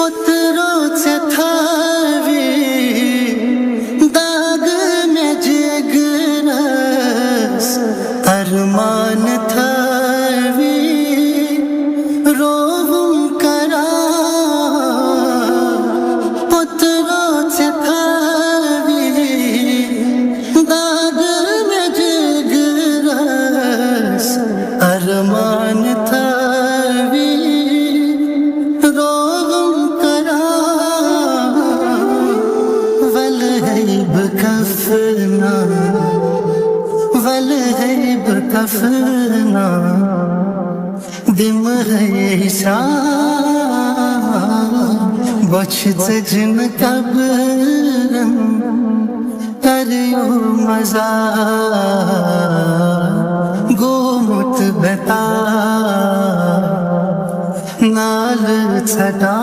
पुत्रों से थावी दाग में जिगरस अरमान थावी रोहूं करा पुत्रों से थावी दाग में जिगरस अरमान थावी कफना दिम है बच जन कबरन करियो मजा गोमुत बता नाल छटा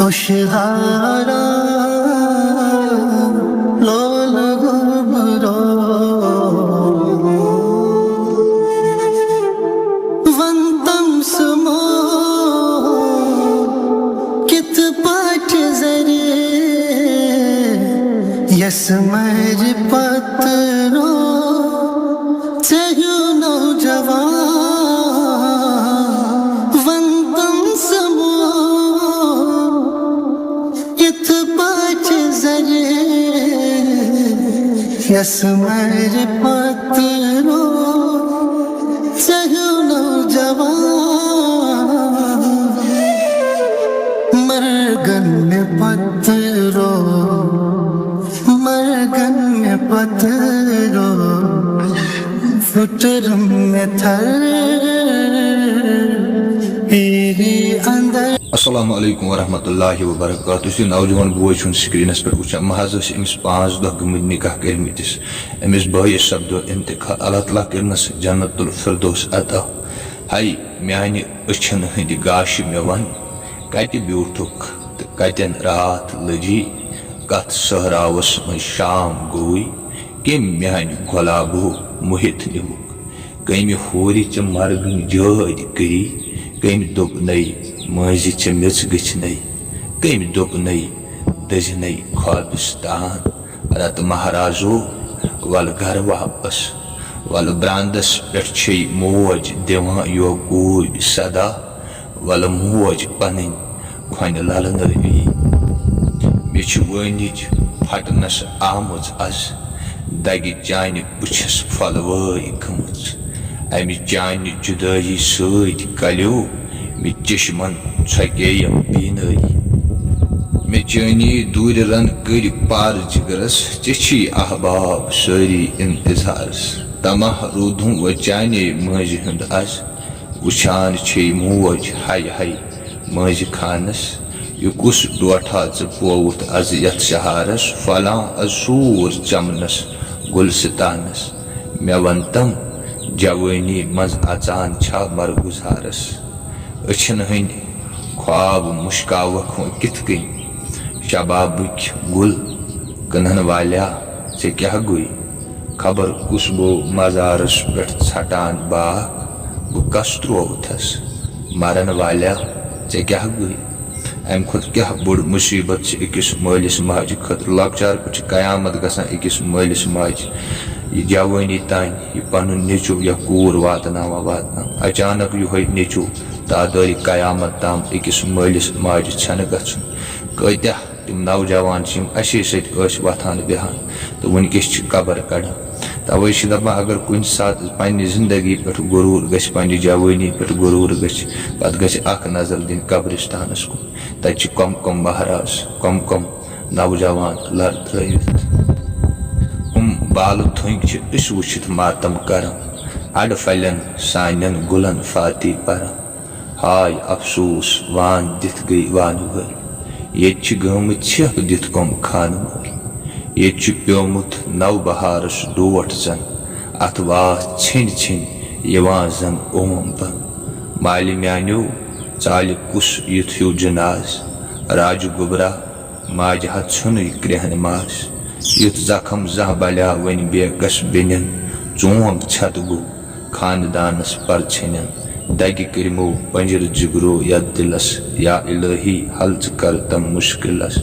उशहारा लोल गुबरो वंतम सुमो कित पाठ जरे यसमर पत्रो चहु नौजवान वंतम सुमो कित पाठ जरे यसमर पत्रो चहु नौजवान मरगन पत्रो फुटरम में थर पीरी अंदर। अस्सलामु अलैकुम वरहमतुल्लाहि वबरकातुहू। नौजवान बोय स्क्रीन पे वुचान महज अमिस 5 दह गमत निकाह कर्मिस अमिस बयस सपदो इंतकाल अल्लाह ताला करनस जन्नतुल फिरदौस अता। हाय म्यान अछन हंद गाश मे वन कत ब्यूठुक तो कतन रात लजी कत सहरावस में शाम गोई कम म्यान गुलाबो मुहित निमुक कम होरी च मरगन जद करी कम दोप नई मज च मिच गछ नई कम दोप नई दज नई ख्वाबिस्तान रत महाराजो वल घर वापस वल ब्रांदस पे मोज दिवान यो गूज सदा वल मोज पन खन ललनवी मे वनिज फटनस आमुज अज दगि चान बुछस फलवई गमज अमि चान जुदाई सत कलो मे चश्मन छकेयम बीनई मे चानी दूर रन कर पार जिगरस ची अहबाब सारी इंतजारस तमह रूदूं व चाने मज हंद अज वुछान छे मोज हाय हाय मज खानस यह कुस डोठा पोवुत अज यथ शहारस फलां असूर चमनस गुलसितानस मे वन तम जवानी मज अचान छा मरगुजारस अछन हंद ख्वाब मुश्कावक कित कन शबाबक गुल कनन वाल्या से क्या गुई खबर कुस गो मजारस पे छटान बाग बह कस त्रोवथस मरन वाल्या से क्या गुई अम खुद क्या बोड़ मुसीबत अकिस मालिस माज खतर लकचार पे कयामत गसान अकिस मालिस माज यह जवानी तान यह पन नेचु या कूर वातना अचानक यह नेचु तादारी कयामत ताम अकिस मालिस माज छन गन कत्या तम नौजवान अशे सत वथान बेहान तो वनकस कबर कड़ान तवे दपान अगर कुन सात पन्नी जिंदगी पे गुरूर गछ पन्नी जवानी पे गुरूर गछ पत गछ अख नजर दिन कब्रिस्तानस कुन तत कम कम महाराज कम कम नौजवान लर त्रवित बाल थुंक इस वुचित मातम करम अड़ फलन सानन गुलन फाती परम हाय अफसोस वान दित गई वान वर ये गमत छह दित कम खान वर ये प्योमुत नव बहारस डोट जन अत वात छिन छिन यवान जन ओम बन मालि म्यानो चाल कुस युथ हूँ जनाज राजू गुबरा माज हथ छुन क्रेहन माज युथ जखम जह बल्या वन बेकस बेनिन चोम छत गो खानदानस पर छिनन दगि करिमो पंजर जिगरो या दिलस या इलाही हल कर तम मुश्किलस।